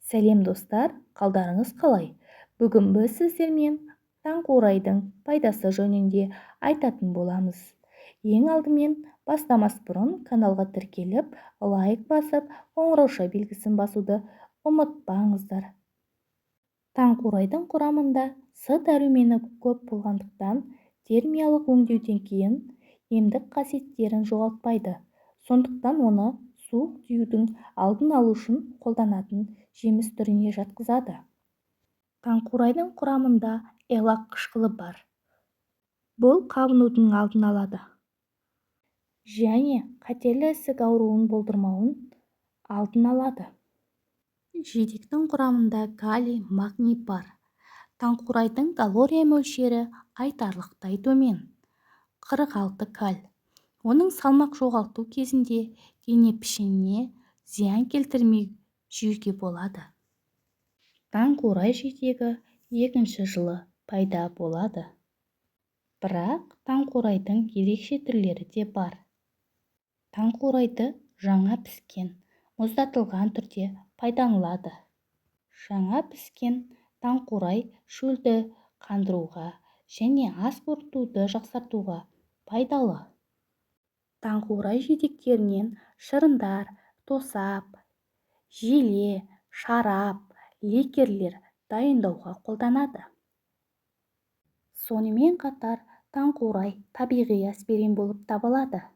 Сәлем достар, қалдарыңыз қалай? Бүгін біз сіздермен таңқурайдың пайдасы жөнінде айтатын боламыз. Ең алдымен бастамас бұрын каналға тіркеліп, лайк басып, қоңырауша белгісін басуды ұмытпаңыздар. Таңқурайдың құрамында С дәрумені көп болғандықтан, термиялық өңдеуден кейін емдік қасиеттерін жоғалтпайды. Сондықтан оны суық тиюдің алдын алу үшін қолданатын жеміс түріне жатқызады. Таңқурайдың құрамында элак қышқылы бар. Бұл қабынудың алдын алады және қатерлі ісік ауруын болдырмауын алдын алады. Жидектің құрамында калий, магний бар. Таңқурайдың калория мөлшері айтарлықтай төмен, 46 каль. Оның салмақ жоғалту кезінде дене пішініне зиян келтірмей жеуге болады. Таңқурай жидегі екінші жылы пайда болады. Бірақ таңқурайдың ерекше түрлері де бар. Таңқурайды жаңа піскен, мұздатылған түрде пайдаланылады. Жаңа піскен таңқурай шөлді қандыруға және ас қорытуды жақсартуға пайдалы. Таңқурай жидектерінен шырындар, тосап, желе, шарап, лекерлер дайындауға қолданады. Сонымен қатар таңқурай табиғи аспирин болып табылады.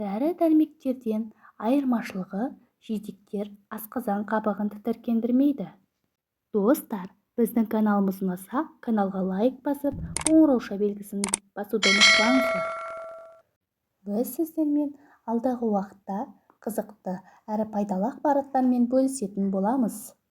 Дәрі-дәрмектерден айырмашылығы жидектер асқазан қабығын тітіркендірмейді. Достар, біздің каналымыз ұнаса, каналға лайк басып, қоңырауша белгісін басуды ұмытпаңыздар. Біз сіздермен алдағы уақытта қызықты әрі пайдалы ақпараттармен бөлісетін боламыз.